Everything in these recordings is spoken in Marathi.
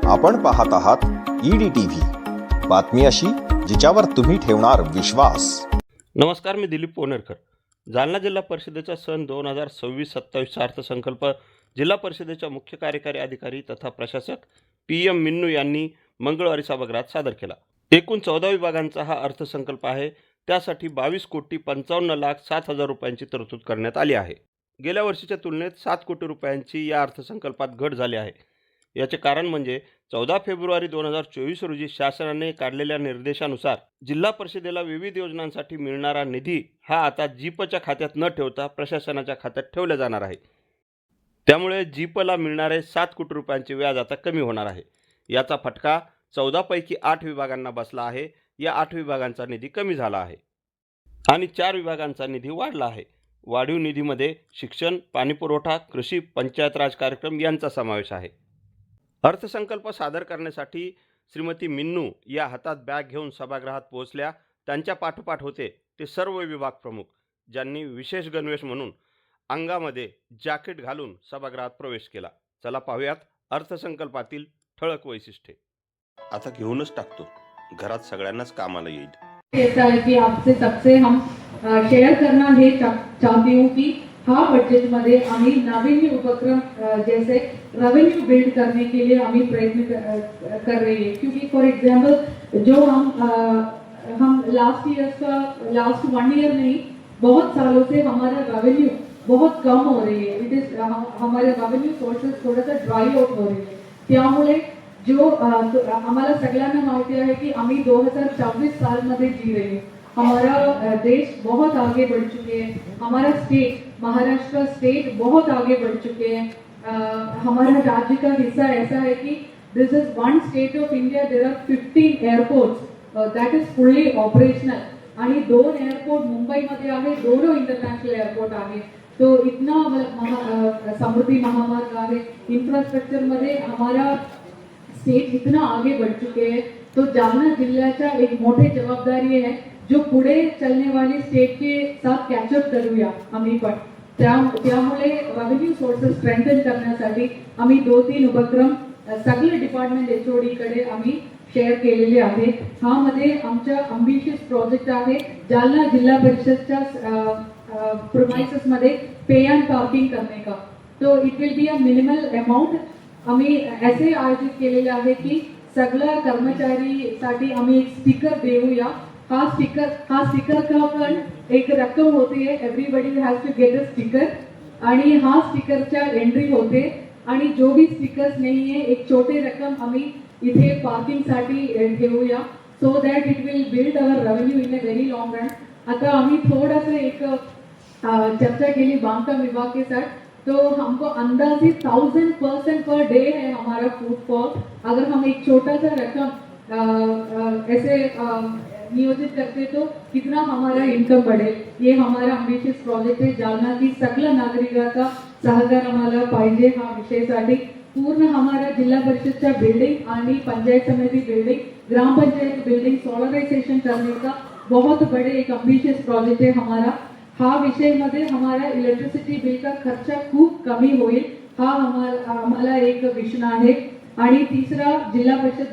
आपण पाहत आहात EDTV, बातमी अशी जिच्यावर तुम्ही ठेवणार विश्वास। नमस्कार, मी दिलीप पोनेरकर। जालना जिल्हा परिषदेचा सन 2026-27 अर्थसंकल्प जिल्हा परिषदेच्या मुख्य कार्यकारी अधिकारी तथा प्रशासक PM मिन्नू यांनी मंगळवारी सभागृहात सादर केला। एकूण 14 विभागांचा हा अर्थसंकल्प आहे। त्यासाठी 22,55,07,000 रुपयांची तरतूद करण्यात आली आहे। गेल्या वर्षीच्या तुलनेत 7 कोटी रुपयांची या अर्थसंकल्पात घट झाली आहे। याचे कारण म्हणजे 14 फेब्रुवारी 2024 रोजी शासनाने काढलेल्या निर्देशानुसार जिल्हा परिषदेला विविध योजनांसाठी मिळणारा निधी हा आता जीपच्या खात्यात न ठेवता प्रशासनाच्या खात्यात ठेवला जाणार आहे। त्यामुळे जीपला मिळणारे 7 कोटी रुपयांचे व्याज आता कमी होणार आहे। याचा फटका 14 पैकी 8 विभागांना बसला आहे। या 8 विभागांचा निधी कमी झाला आहे आणि 4 विभागांचा निधी वाढला आहे। वाढीव निधीमध्ये शिक्षण, पाणीपुरवठा, कृषी, पंचायत राज कार्यक्रम यांचा समावेश आहे। अर्थसंकल्प सादर करण्यासाठी श्रीमती मिन्नू या हातात बॅग घेऊन सभागृहात पोहोचल्या। त्यांच्या पाठोपाठ होते ते सर्व विभाग प्रमुख, ज्यांनी विशेष गणवेश म्हणून अंगामध्ये जॅकेट घालून सभागृहात प्रवेश केला। चला पाहूयात अर्थसंकल्पातील ठळक वैशिष्ट्ये। आता घेऊनच टाकतो, घरात सगळ्यांनाच कामाला येईल। ऐसा है कि आपसे सबसे हम शेयर करना हे चाहती हूँ की हा बजेट मध्ये आम्ही नाविन्य उपक्रम जैसे रेवेन्यू बिल्ड करने के लिए आम्ही प्रयत्न कर रही है। क्योंकि फॉर एग्जांपल जो हम लास्ट 1 ईयर में ही बहुत सालों से हमारा रेवेन्यू बहुत कम हो रही है। इट इज हमारे रेवेन्यू सोर्सेस थोड़ा सा ड्राई आउट हो रही है। त्यामुळे जो आम्हाला सगळ्यांना माहिती आहे की आम्ही 2024 साल मध्ये जी रही है। हमारा देश बहुत आगे बढ़ चुके हैं। हमारा स्टेट महाराष्ट्र स्टेट बहुत आगे बढ़ चुके हैं। हमारा राज्य का हिस्सा ऐसा है कि this is one state of India, there are 15 airports that is fully operational आणि 2 एयरपोर्ट मुंबई मध्ये आहे, दोनों इंटरनॅशनल एयरपोर्ट आहे। तो इतना समृद्धी महामार्ग आहे, इंफ्रास्ट्रक्चर मध्ये हमारा स्टेट इतना आगे बढ़ चुके हैं। तो जालना जिल्ह्याच्या एक मोठी जबाबदारी है जो पुढे चलने वाली स्टेट के साथ कॅचअप करूया आम्ही पण। त्यामुळे रेव्हेन्यू सोर्सेस स्ट्रेंथन करण्यासाठी आम्ही 2-3 उपक्रम सगळे डिपार्टमेंट HOD कडे आम्ही शेअर केलेले आहे। हा मध्ये आमचा अम्बिशियस प्रोजेक्ट आहे जालना जिल्हा परिषदच्या प्रोमाइसेस मध्ये पे एंड पार्किंग करने का। तो it will be a minimal amount. आम्ही ऐसे आयोजित केलेले आहे की सगळ्या कर्मचारीसाठी आम्ही एक स्टिकर देऊया। हा स्टिकर का पण एक रक्कम होती है, everybody has to get a sticker आणि हा स्टिकरच्या एंट्री होते आणि जो भी स्टिकर्स नहीं है एक छोटे रक्कम आम्ही इथे पार्किंग साठी ठेवूया, so that it will build our revenue in a very long run. आता आम्ही थोड़ा सा एक चर्चा केली बांधकाम विभाग के साथ, तो हमको अंदाजे 1000 पर्सन पर डे है हमारा फुटफॉल। अगर हम एक छोटा सा रकम ऐसे नियोजित करते तो कितना हमारा इनकम बढ़े। ये हमारा अम्बिशियस प्रोजेक्ट है। जालना की सगळ्या नागरिकांचा सहकार आम्हाला पाहिजे हा विषयासाठी। पूर्ण हमारा जिल्हा परिषदच्या बिल्डिंग आणि पंचायत समिति बिल्डिंग, ग्राम पंचायत बिल्डिंग सोलराइजेशन करने का बहुत बड़े एक अम्बिशियस प्रोजेक्ट है हमारा। हा विषय मध्ये हमारा इलेक्ट्रिसिटी बिल का खर्चा खूप कमी होईल, हा आम्हाला एक विजन आहे। आणि तिसरा जिल्हा परिषद,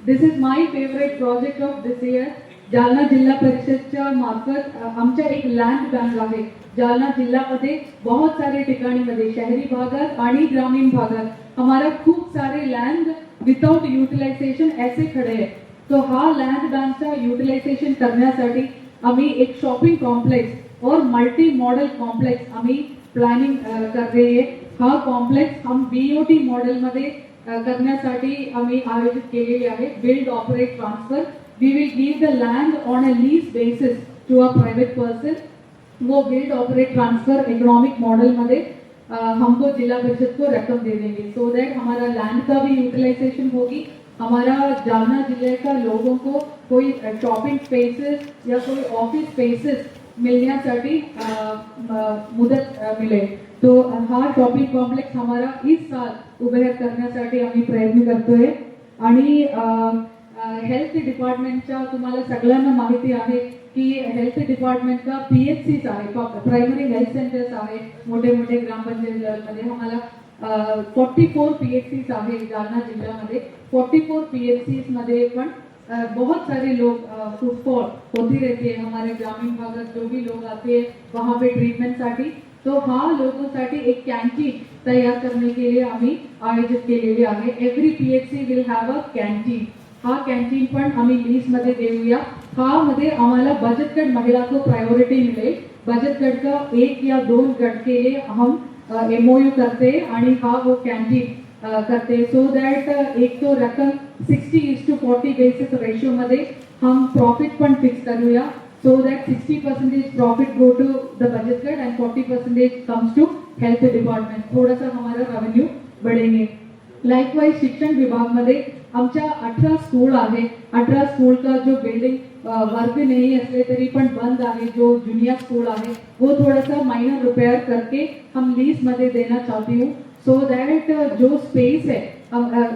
this is my favourite project of this year. Jalna जिल्हा परिषदच्या मार्फत आमच्या एक लँड बँक आहे। जालना जिल्ह्यामध्ये बहुत सारे ठिकाणीमध्ये शहरी भागात आणि ग्रामीण भागात हमारा खूप सारे लँड विदाउट यूटिलाइजेशन ऐसे खड़े हैं। तो हा लँड बँकचा यूटिलाइजेशन करण्यासाठी आम्ही एक शॉपिंग कॉम्प्लेक्स और मल्टी मॉडल कॉम्प्लेक्स आम्ही प्लॅनिंग कर रही है। हा कॉम्प्लेक्स हम BOT मॉडेल मध्ये करण्यासाठी आम्ही आयोजित केलेले आहे। Build operate transfer, we will give the land on a lease basis to a private person. वो build operate transfer economic model मध्ये हमको जिला परिषद को रकम दे देंगे, सो दैट हमारा लैंड का भी यूटिलाइजेशन होगी। हमारा जालना जिले का लोगों को कोई शॉपिंग स्पेसेस या कोई ऑफिस स्पेसेस मिलण्यासाठी मुदत मिळेल। तो हा शॉपिंग कॉम्प्लेक्स हमारा इस साल उभे करण्यासाठी आम्ही प्रयत्न करतोय। आणि हेल्थ डिपार्टमेंटच्या तुम्हाला सगळ्यांना माहिती आहे की हेल्थ डिपार्टमेंट का PHCs आहे, प्राइमरी हेल्थ सेंटर्स आहे मोठे मोठे ग्रामपंचायत लेवल मध्ये। हमारा 44 PHCs आहे जालना जिल्ह्यामध्ये. 44 PHCs मध्ये पण बहुत सारे लोग फुटफॉल होती रहती है. हमारे ग्रामीण भागात जो भी लोग आते हैं वहाँ पे ट्रीटमेंट साठी, तो हा लोकांसाठी एक कॅन्टीन तयार करने के लिए आम्ही आयोजित केलेली आहे. Every PHC will have a canteen. हा कॅन्टीन पण आम्ही लीज मध्ये देऊया. हा मध्ये आम्हाला बचत गट महिला को प्रायोरिटी मिलेल. बचत गट का 1 या 2 गट के लिए हम MOU करते आणि हा वो कॅन्टीन करते. सो दॅट एक तो रकम 60:40 बेसिस रेशियो मध्ये हम प्रॉफिट पण फिक्स करूया. So that 60% profit go to the बचत गट and 40% comes to health department. थोड़ा सा हमारा रेवेन्यू बढ़ेंगे. लाइकवाइज शिक्षण विभाग मध्ये आमच्या 18 स्कूल आहे. 18 स्कूल का जो बिल्डिंग वर्क नहीं असले तरी पण बंद आहे. जो जूनियर स्कूल आहे वो थोड़ा सा माइनर रिपेयर करके हम लीज मध्ये देना चाहती हूँ. सो दॅट जो स्पेस है,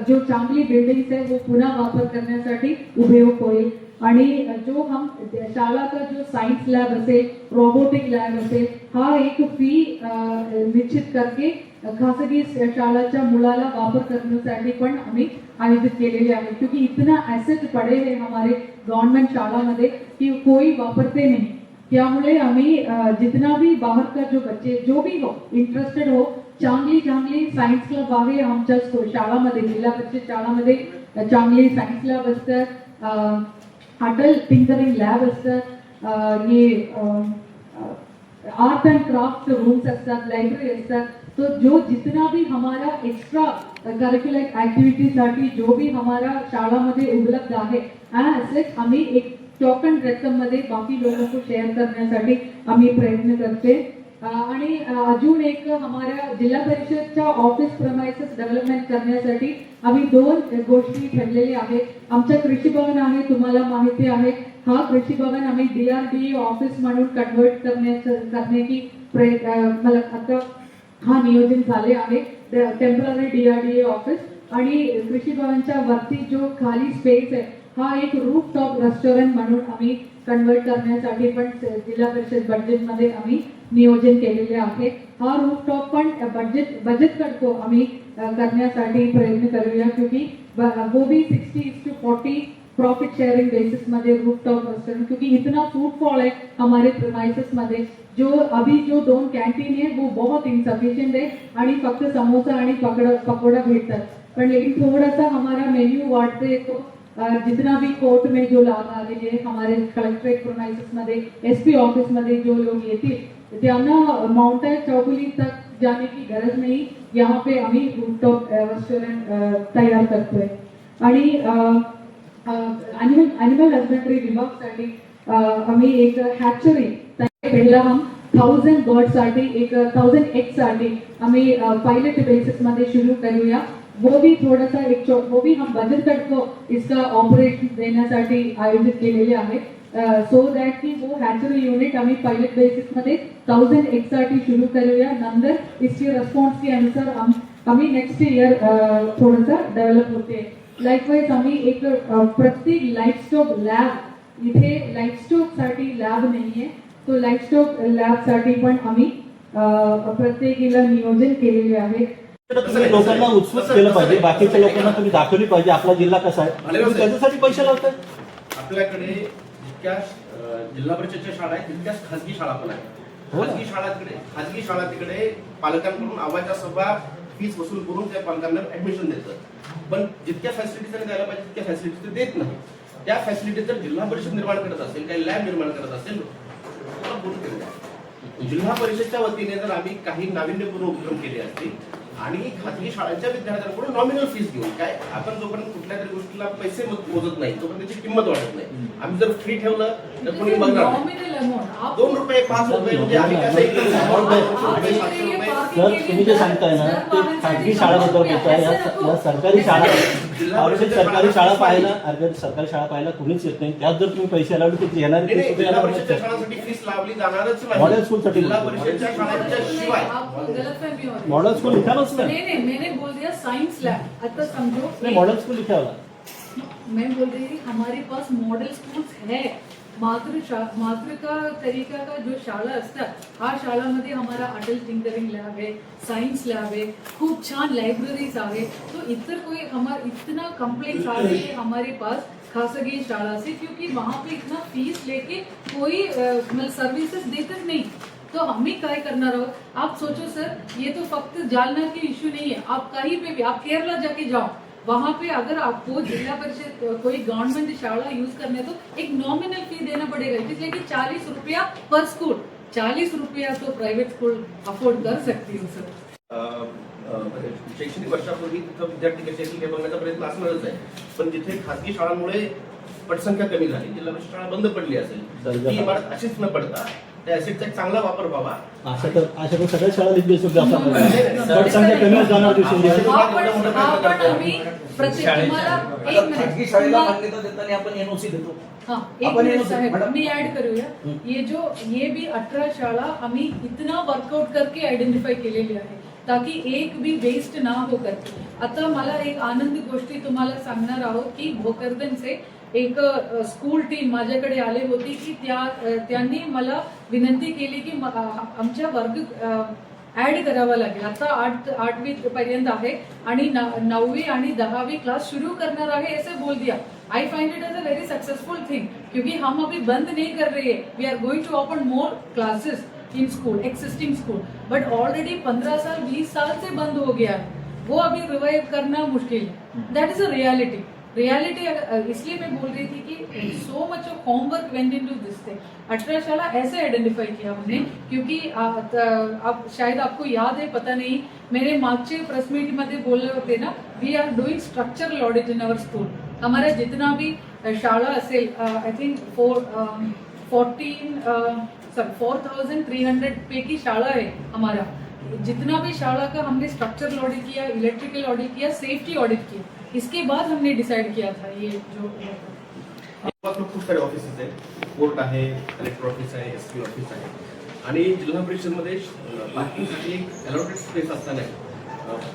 जो चांगली बिल्डिंग्स है वो पुन्हा वापर करण्यासाठी उपयोग होईल. आणि जो हम शाळा का जो सायन्स लॅब असेल, रोबोटिक लॅब असेल, हा एक फी निश्चित करके खासगी शाळाच्या मुलाला वापर करण्यासाठी पण आम्ही आयोजित केलेले आहे. क्योंकि इतना एसेट पड़े हैं हमारे गवर्नमेंट शाळामध्ये की कोई वापरते नहीं. त्यामुळे आम्ही जितना भी बाहर का जो बच्चे जो भी हो इंटरेस्टेड हो, चांगली सायन्स क्लब आहे आमच्या शाळामध्ये, जिल्हा परिषद शाळामध्ये चांगली सायन्स लॅब असतात, अटल टिंकरिंग लॅब असतात, ये आर्ट एंड क्राफ्ट रूम्स असतात, लाइब्रेरी असतात. तो जो जितना भी हमारा एक्स्ट्रा करिकुलर एक्टिविटी साठी जो भी हमारा शाळामध्ये उपलब्ध आहे, ॲसेट आम्ही एक टोकन रक्कम मध्ये बाकी लोगों को शेअर करण्यासाठी आम्ही प्रयत्न करते. आणि अजून एक हमारा जिल्हा परिषदच्या ऑफिस प्रमाइसेस डेव्हलपमेंट करण्यासाठी आम्ही 2 गोष्टी ठरलेल्या आहेत. आमचं कृषी भवन आहे, तुम्हाला माहिती आहे. हा कृषी भवन आम्ही DRDA ऑफिस म्हणून कन्वर्ट करण्याची मला आता हा नियोजन झाले आहे. Temporary DRDA office. आणि कृषी भवनच्या वरती जो खाली स्पेस आहे हा एक रूफ टॉप रेस्टॉरंट म्हणून आम्ही कन्वर्ट करण्यासाठी पण जिल्हा परिषद बजेटमध्ये आम्ही नियोजन केलेले आहे. हा रूफ टॉप पण बजेट को आम्ही करण्यासाठी प्रयत्न करूया. क्योंकि वो भी 60:40 प्रॉफिट शेयरिंग बेसिस मध्ये रूफ टॉप रेस्टोरेंट. क्योंकि इतना फूडफॉल है हमारे प्रेमाइसेस मध्ये. जो अभी जो 2 कैंटीन है वो बहुत इनसफिशिएंट है आणि फक्त समोसा आणि पकोड़ा भेटतात. पण लेकिन थोड़ा सा हमारा मेन्यू वाढते तो जितना भी कोर्ट में जो लाभ आ रही है, हमारे कलेक्ट्रेट प्रोमाइसेस मध्ये, SP ऑफिस मध्ये जो लोग येतील त्यांना माउंटेन चौकुली तक जाने की गरज नहीं. यहाँ पे आम्ही रूफटॉप रेस्टोरेंट तयार करतोय. आणि एनिमल हस्बेंड्री विभागासाठी आम्ही एक हॅचरी पहिला हम 1000 बर्ड साठी, एक 1000 एग साठी आम्ही पायलट बेसिस मध्ये शुरू करूया. वो भी थोड़ा सा वो भी हम बचत गट को इसका ऑपरेशन देण्यासाठी आयोजित केलेले आहे. सो दॅट की वो हॅचरी युनिट आम्ही पायलट बेसिस मध्ये 1000 एग साठी शुरू करूया. नंतर इसके रिस्पॉन्स के अनुसार आम्ही नेक्स्ट ईयर थोडासा डेव्हलप होते. लाइकवाइज आम्ही एक प्रत्येक लाईफस्टॉक लॅब, इथे लाईफस्टॉक साठी लॅब नाहीये, तो लाईफस्टॉक लॅब साठी पण आम्ही प्रत्येकीला नियोजन केलेले आहे. तुम्ही लोकांना उत्सुक केलं पाहिजे, बाकीच्या लोकांना तुम्ही दाखवली पाहिजे आपला जिल्हा कसा आहे. तुम्ही त्याच्यासाठी पैसे लावताय. आपल्याकडे जितक्या जिल्हा परिषदच्या शाळा आहेत तितक्याच खाजगी शाळा पण आहेत. खाजगी शाळा तिकडे पालकांकडून आवाजा सभा फीस वसूल करून त्या पालकांना ऍडमिशन देतात. पण जितक्या फॅसिलिटीज त्यांनी द्यायला पाहिजे तितक्या फॅसिलिटीज ते देत नाही. त्या फॅसिलिटीज जर जिल्हा परिषद निर्माण करत असेल, काही लॅब निर्माण करत असेल, जिल्हा परिषदच्या वतीने जर आम्ही काही नाविन्यपूर्ण उपक्रम केले असतील आणि खाजगी शाळांच्या विद्यार्थ्यांकडून नॉमिनल फीस घेऊन, काय आपण जोपर्यंत कुठल्या तरी गोष्टीला पैसे मोजत नाही तोपर्यंत त्याची किंमत वाढत नाही. आम्ही जर फ्री ठेवलं तर कोणी बघणार नाही. 2 रुपये 5 रुपये म्हणजे आम्ही तर तुम्ही जे सांगताय ना ते खाजगी शाळाबद्दल बोलताय. या सरकारी शाळा, सरकारी शाळा पाहायला कुणीच येत नाही. त्यात जर तुम्ही पैसे लावले तर येणार जिल्हा परिषदच्या शाळांसाठी फीस लावली जाणारच नाही. मॉडेल स्कूलसाठी, जिल्हा परिषदच्या शाळांच्या शिवाय मॉडेल स्कूल लिखा ना उसमें. नहीं, मैंने बोल दिया साइंस लैब. अच्छा समझो, मॉडेल स्कूल लिखा हुआ. मैं बोल रही हूँ हमारे पास मॉडल स्कूल्स है. मातृका तरीका का जो शाळा असतात, हा शाळामध्ये हमारा अटल टिंकरिंग लॅब है, साइंस लॅब है, खूप छान लाइब्रेरीज आहे. तो इतर कोई हमारा इतना कम्प्लेक्स आ रही है हमारे पास खासगी शाला से, क्योंकि वहाँ पे इतना फीस लेके कोई मतलब सर्विसेज देते नहीं. तो हम ही काय करणार आहोत. आप सोचो सर, ये तो फक्त जालना की इश्यू नहीं है. आप कहीं पे भी, आप केरला जाके जाओ, वहाँ पे अगर आपको जिला परिषद कोई गवर्नमेंट शाला यूज करने तो एक नॉमिनल फी देना पड़ेगा. इट इज लाइक 40 रुपया पर स्कूल. 40 रुपया तो प्राइवेट स्कूल अफोर्ड कर सकती हो सर. शैक्षणिक वर्षापूर्वी तिथं विद्यार्थी कसे येतील हे बघण्याचा प्रयत्न असणारच आहे. पण तिथे खासगी शाळांमुळे पटसंख्या कमी झाली, जिल्हा परिषद शाळा बंद पडली असेल, ती इमारत अशीच न पडता त्या ऍसेटचा एक चांगला वापर व्हावा. अशा तर सगळ्या शाळा दिसतील पटसंख्या कमी जाणार दिवसेंदिवस. आपण आम्ही प्रत्येक तुम्हाला एक खाजगी शाळेला मिनिट मान्यता देताना आपण एनओसी देतो. हाँ, एक मिनट साहेब, मी ऐड करूया. ये भी 18 शाळा आम्ही इतना वर्कआउट करके आयडेंटिफाय केलेली आहे, ताकि एक भी वेस्ट ना हो करके. आता मला एक आनंदी गोष्टी तुम्हाला सांगणार आहोत की भोकरदनचे एक स्कूल टीम माझ्याकडे आले होती की त्यांनी मला विनंती केली की आमच्या वर्ग ऍड करावा लागेल. आता 8वी पर्यंत आहे आणि 9वी आणि 10वी क्लास शुरू करणार आहे ऐसे बोल दिया. I find it as a very successful thing, क्योंकि हम अभी बंद नहीं कर रहे हैं. We are going to open more classes in school, existing school, but already 15 साल 20 साल से बंद हो गया है. वो अभी रिवाइव करना मुश्किल है. That is a reality. इसलिए मैं बोल रही थी कि so much of homework went into this thing. 18 शाला ऐसे आइडेंटिफाई किया हमने, क्योंकि आप शायद आपको याद है, पता नहीं, मेरे मागचे प्रेस मीट मध्ये बोलले होते ना, we are doing structural audit in our school. हमारा जितना भी शाळा असेल, आई थिंक 4,300 पैकी शाळा है हमारा. जितना भी शाला का हमने स्ट्रक्चरल ऑडिट किया, इलेक्ट्रिकल ऑडिट किया, सेफ्टी ऑडिट किया, इसके बाद हमने डिसाइड किया था ये जो. खूप सारे ऑफिसेस आहेत, कोर्ट आहे, कलेक्टर ऑफिस आहे, एसपी ऑफिस आहे, आणि जिल्हा परिषदमध्ये पार्किंगसाठी एक अलॉटेड स्पेस असताना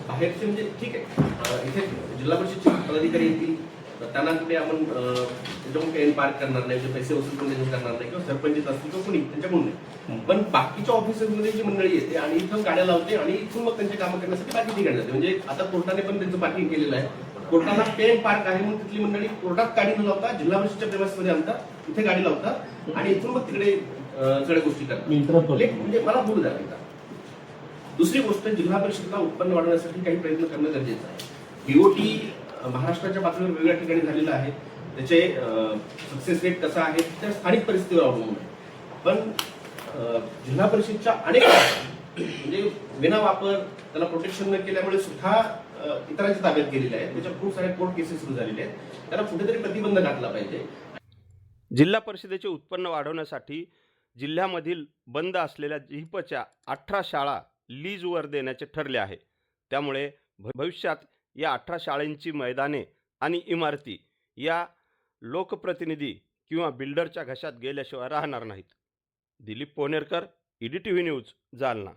बाहेरचे म्हणजे ठीक आहे, इथे जिल्हा परिषदचे पदाधिकारी येतील, त्यांना कुठे आपण त्याच्याकडून पार्क करणार नाही, जे पैसे वसूल करून करणार नाही, किंवा सरपंच असतील किंवा कोणी त्यांच्याकडून नाही. पण बाकीच्या ऑफिसेसमध्ये जी मंडळी येते आणि इथं गाड्या लावते आणि इथून मग त्यांचे कामं करण्यासाठी बाकीची गाडी जाते. म्हणजे आता कोर्टाने पण त्यांचं पार्किंग केलेलं आहे. कोर्टाला पेन पार्क आहे म्हणून तिथली मंडळी कोर्टात गाडी न लावता जिल्हा परिषदच्या प्रेमासमध्ये आणतात, इथे गाडी लावतात आणि इथून मग तिकडे सगळ्या गोष्टी करतात. म्हणजे मला बोलू द्या. दुसरी गोष्ट, जिल्हा परिषदेला उत्पन्न वाढवण्यासाठी काही प्रयत्न करणं गरजेचं आहे. बीओटी महाराष्ट्राच्या पातळीवर वेगवेगळ्या ठिकाणी झालेलं आहे. त्याचे सक्सेस रेट कसा आहे त्या स्थानिक परिस्थितीवर अवलंबून आहे. पण जिल्हा परिषदच्या अनेक म्हणजे विना वापर, त्याला प्रोटेक्शन न केल्यामुळे सुद्धा इतरांच्या ताब्यात गेलेले आहेत. त्याच्या खूप साऱ्या कोर्ट केसेस सुरू झालेले आहेत. त्याला कुठेतरी प्रतिबंध घातला पाहिजे. जिल्हा परिषदेचे उत्पन्न वाढवण्यासाठी जिल्ह्यामधील बंद असलेल्या जिपच्या 18 शाळा लीजवर देण्याचे ठरले आहे. त्यामुळे भविष्यात या 18 शाळांची मैदाने आणि इमारती या लोकप्रतिनिधी किंवा बिल्डरच्या घशात गेल्याशिवाय राहणार नाहीत. Dilip Ponerkar, EDTV news, Jalna.